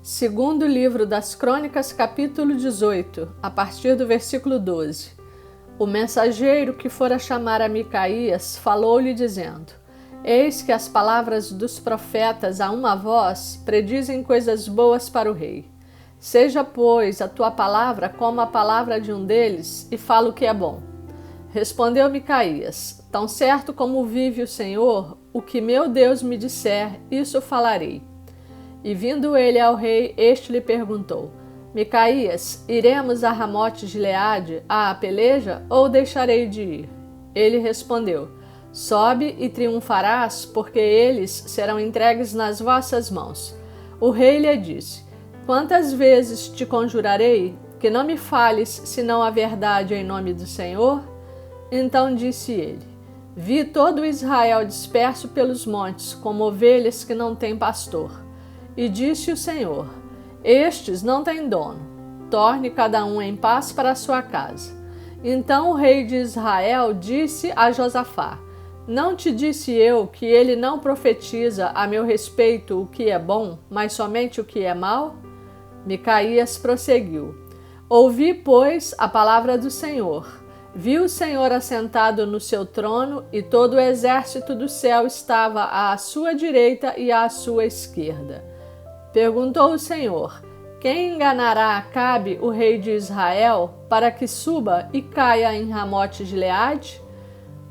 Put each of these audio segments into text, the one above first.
Segundo livro das Crônicas, capítulo 18, a partir do versículo 12. O mensageiro que fora chamar a Micaías falou-lhe dizendo: Eis que as palavras dos profetas a uma voz predizem coisas boas para o rei. Seja, pois, a tua palavra como a palavra de um deles, e fala o que é bom. Respondeu Micaías: Tão certo como vive o Senhor, o que meu Deus me disser, isso falarei. E vindo ele ao rei, este lhe perguntou: Micaías, iremos a Ramote-Gileade à peleja, ou deixarei de ir? Ele respondeu: Sobe e triunfarás, porque eles serão entregues nas vossas mãos. O rei lhe disse: Quantas vezes te conjurarei, que não me fales senão a verdade em nome do Senhor? Então disse ele: Vi todo Israel disperso pelos montes, como ovelhas que não têm pastor. E disse o Senhor: Estes não têm dono, torne cada um em paz para a sua casa. Então o rei de Israel disse a Josafá: Não te disse eu que ele não profetiza a meu respeito o que é bom, mas somente o que é mal? Micaías prosseguiu: Ouvi, pois, a palavra do Senhor. Vi o Senhor assentado no seu trono, e todo o exército do céu estava à sua direita e à sua esquerda. Perguntou o Senhor: Quem enganará Acabe, o rei de Israel, para que suba e caia em Ramote-Gileade?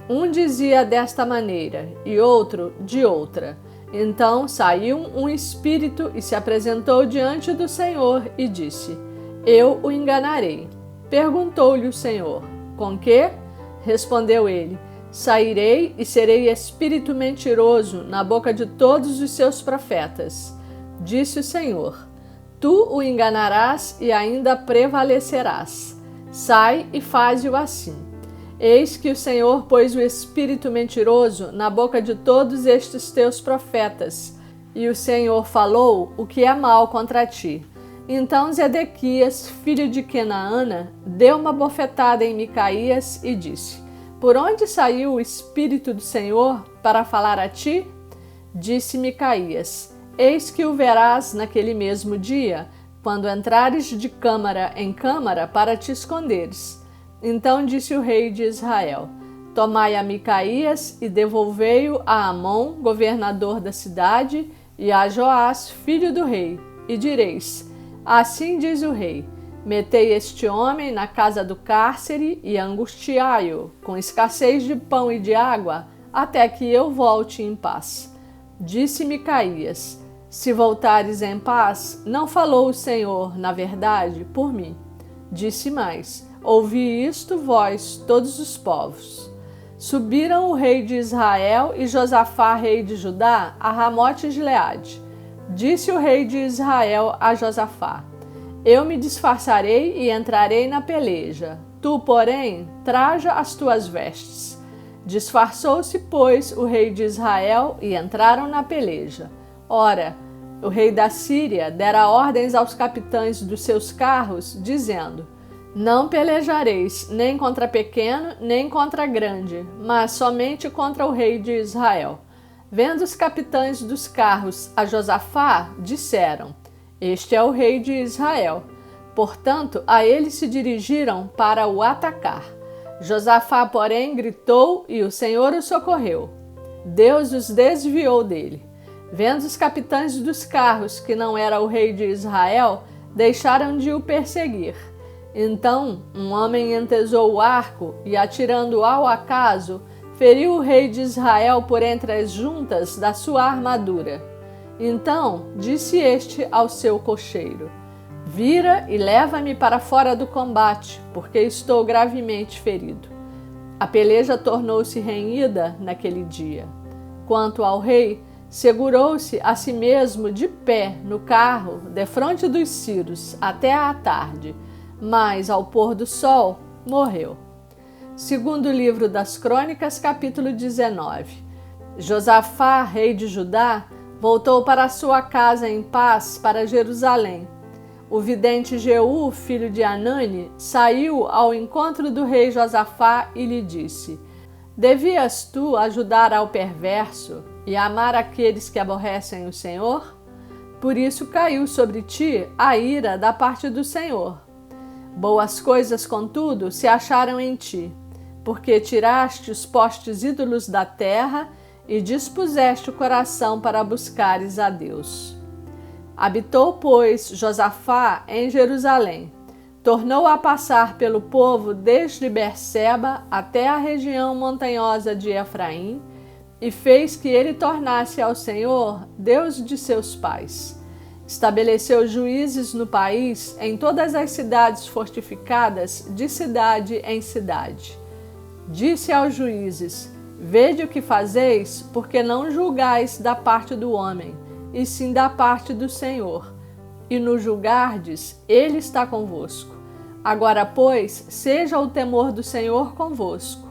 Um dizia desta maneira, e outro de outra. Então saiu um espírito e se apresentou diante do Senhor e disse: Eu o enganarei. Perguntou-lhe o Senhor: Com que? Respondeu ele: Sairei e serei espírito mentiroso na boca de todos os seus profetas. Disse o Senhor: Tu o enganarás e ainda prevalecerás. Sai e faze-o assim. Eis que o Senhor pôs o espírito mentiroso na boca de todos estes teus profetas, e o Senhor falou o que é mal contra ti. Então Zedequias, filho de Kenaana, deu uma bofetada em Micaías e disse: Por onde saiu o espírito do Senhor para falar a ti? Disse Micaías: Eis que o verás naquele mesmo dia, quando entrares de câmara em câmara para te esconderes. Então disse o rei de Israel: Tomai a Micaías e devolvei-o a Amon, governador da cidade, e a Joás, filho do rei, e direis: Assim diz o rei: Metei este homem na casa do cárcere e angustiai-o, com escassez de pão e de água, até que eu volte em paz. Disse Micaías: Se voltares em paz, não falou o Senhor, na verdade, por mim. Disse mais: Ouvi isto, vós, todos os povos. Subiram o rei de Israel e Josafá, rei de Judá, a Ramote-Gileade. Disse o rei de Israel a Josafá: Eu me disfarçarei e entrarei na peleja. Tu, porém, traja as tuas vestes. Disfarçou-se, pois, o rei de Israel e entraram na peleja. Ora, o rei da Síria dera ordens aos capitães dos seus carros, dizendo: Não pelejareis nem contra pequeno, nem contra grande, mas somente contra o rei de Israel. Vendo os capitães dos carros a Josafá, disseram: Este é o rei de Israel. Portanto, a ele se dirigiram para o atacar. Josafá, porém, gritou e o Senhor o socorreu. Deus os desviou dele. Vendo os capitães dos carros que não era o rei de Israel, deixaram de o perseguir. Então um homem entesou o arco e, atirando ao acaso, feriu o rei de Israel por entre as juntas da sua armadura. Então disse este ao seu cocheiro: Vira e leva-me para fora do combate, porque estou gravemente ferido. A peleja tornou-se renhida naquele dia. Quanto ao rei, segurou-se a si mesmo de pé no carro, defronte dos sírios, até à tarde, mas ao pôr do sol morreu. Segundo livro das Crônicas, capítulo 19. Josafá, rei de Judá, voltou para sua casa em paz para Jerusalém. O vidente Jeú, filho de Anani, saiu ao encontro do rei Josafá e lhe disse: Devias tu ajudar ao perverso e amar aqueles que aborrecem o Senhor? por isso caiu sobre ti a ira da parte do Senhor. Boas coisas, contudo, se acharam em ti, porque tiraste os postes ídolos da terra e dispuseste o coração para buscares a Deus. Habitou, pois, Josafá em Jerusalém. Tornou a passar pelo povo desde Berseba até a região montanhosa de Efraim, e fez que ele tornasse ao Senhor, Deus de seus pais. Estabeleceu juízes no país, em todas as cidades fortificadas, de cidade em cidade. Disse aos juízes: Vede o que fazeis, porque não julgais da parte do homem, e sim da parte do Senhor. E no julgardes, ele está convosco. Agora, pois, seja o temor do Senhor convosco.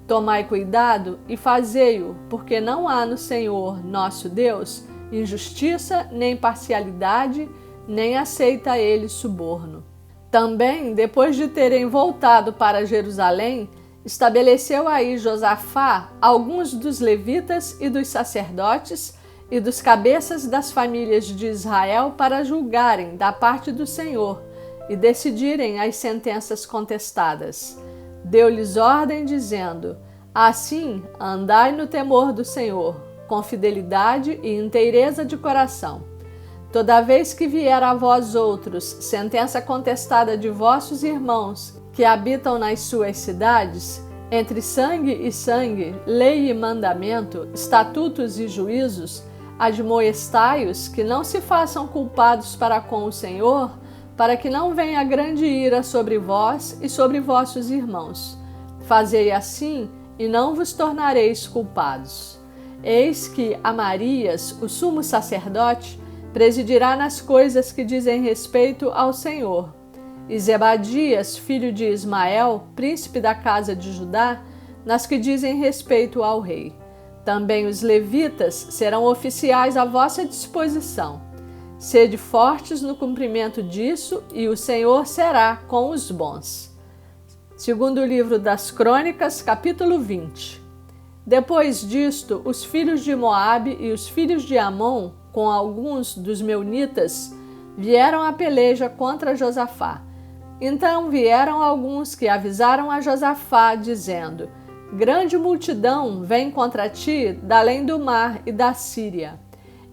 Tomai cuidado e fazei-o, porque não há no Senhor, nosso Deus, injustiça, nem parcialidade, nem aceita ele suborno. Também, depois de terem voltado para Jerusalém, estabeleceu aí Josafá alguns dos levitas e dos sacerdotes e dos cabeças das famílias de Israel para julgarem da parte do Senhor e decidirem as sentenças contestadas. Deu-lhes ordem dizendo: Assim, andai no temor do Senhor, com fidelidade e inteireza de coração. Toda vez que vier a vós outros sentença contestada de vossos irmãos que habitam nas suas cidades, entre sangue e sangue, lei e mandamento, estatutos e juízos, admoestai-os que não se façam culpados para com o Senhor, para que não venha grande ira sobre vós e sobre vossos irmãos. Fazei assim, e não vos tornareis culpados. Eis que Amarias, o sumo sacerdote, presidirá nas coisas que dizem respeito ao Senhor. E Zebadias, filho de Ismael, príncipe da casa de Judá, nas que dizem respeito ao rei. Também os levitas serão oficiais à vossa disposição. Sede fortes no cumprimento disso, e o Senhor será com os bons. Segundo o livro das Crônicas, capítulo 20. Depois disto, os filhos de Moabe e os filhos de Amon, com alguns dos meunitas, vieram à peleja contra Josafá. Então vieram alguns que avisaram a Josafá, dizendo: Grande multidão vem contra ti da além do mar e da Síria.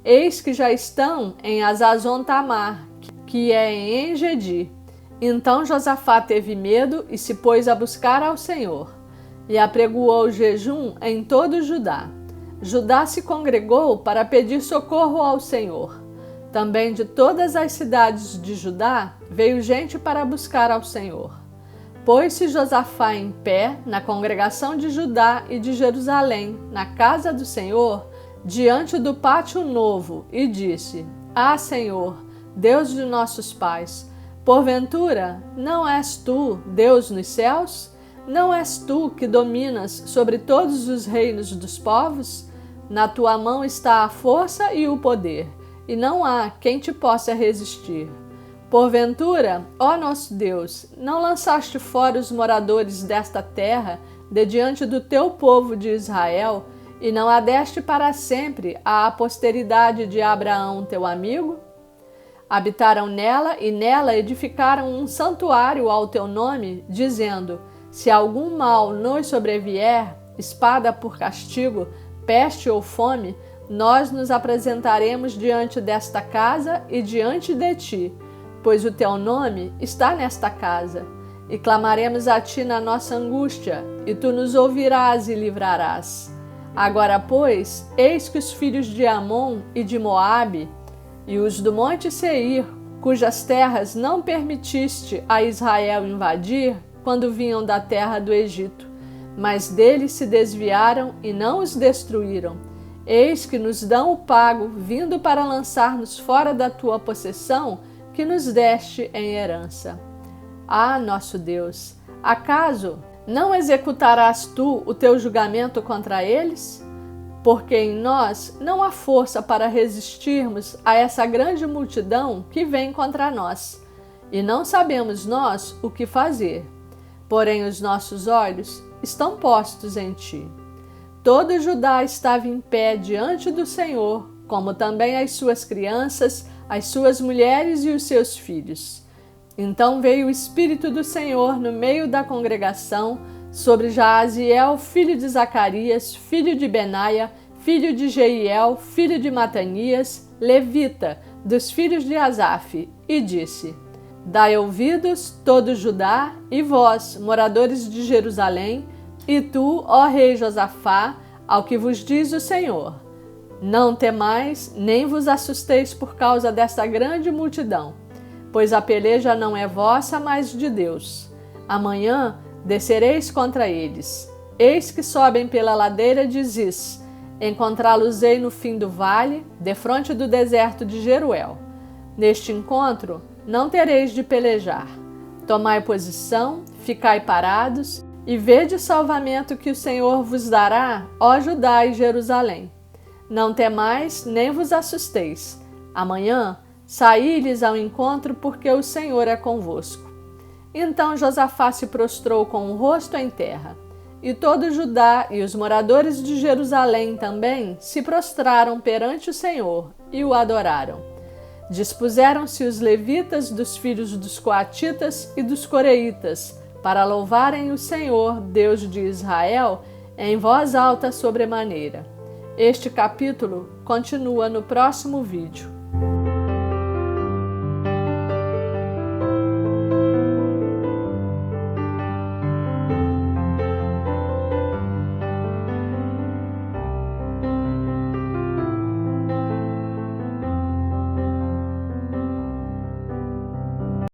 Eis que já estão em Azazon Tamar, que é em Engedi. Então Josafá teve medo e se pôs a buscar ao Senhor. E apregoou jejum em todo Judá. Judá se congregou para pedir socorro ao Senhor. Também de todas as cidades de Judá veio gente para buscar ao Senhor. Pôs-se Josafá em pé na congregação de Judá e de Jerusalém, na casa do Senhor, diante do pátio novo, e disse: Ah, Senhor, Deus de nossos pais, porventura não és tu, Deus nos céus? Não és tu que dominas sobre todos os reinos dos povos? Na tua mão está a força e o poder, e não há quem te possa resistir. Porventura, ó nosso Deus, não lançaste fora os moradores desta terra de diante do teu povo de Israel, e não a deste para sempre à posteridade de Abraão, teu amigo? Habitaram nela e nela edificaram um santuário ao teu nome, dizendo: Se algum mal nos sobrevier, espada por castigo, peste ou fome, nós nos apresentaremos diante desta casa e diante de ti, pois o teu nome está nesta casa, e clamaremos a ti na nossa angústia, e tu nos ouvirás e livrarás. Agora, pois, eis que os filhos de Amon e de Moabe, e os do monte Seir, cujas terras não permitiste a Israel invadir, quando vinham da terra do Egito, mas deles se desviaram e não os destruíram. Eis que nos dão o pago, vindo para lançar-nos fora da tua possessão, que nos deste em herança. Ah, nosso Deus, acaso não executarás tu o teu julgamento contra eles? Porque em nós não há força para resistirmos a essa grande multidão que vem contra nós, e não sabemos nós o que fazer. Porém, os nossos olhos estão postos em ti. Todo Judá estava em pé diante do Senhor, como também as suas crianças, as suas mulheres e os seus filhos. Então veio o Espírito do Senhor no meio da congregação sobre Jaaziel, filho de Zacarias, filho de Benaia, filho de Jeiel, filho de Matanias, levita, dos filhos de Asaf, e disse: Dai ouvidos, todo Judá, e vós, moradores de Jerusalém, e tu, ó rei Josafá, ao que vos diz o Senhor. Não temais, nem vos assusteis por causa desta grande multidão, pois a peleja não é vossa, mas de Deus. Amanhã descereis contra eles. Eis que sobem pela ladeira de Ziz. Encontrá-los-ei no fim do vale, defronte do deserto de Jeruel. Neste encontro não tereis de pelejar. Tomai posição, ficai parados, e vede o salvamento que o Senhor vos dará, ó Judá e Jerusalém. Não temais, nem vos assusteis. Amanhã saí-lhes ao encontro, porque o Senhor é convosco. Então Josafá se prostrou com o rosto em terra. E todo Judá e os moradores de Jerusalém também se prostraram perante o Senhor e o adoraram. Dispuseram-se os levitas dos filhos dos coatitas e dos coreitas para louvarem o Senhor, Deus de Israel, em voz alta sobremaneira. Este capítulo continua no próximo vídeo.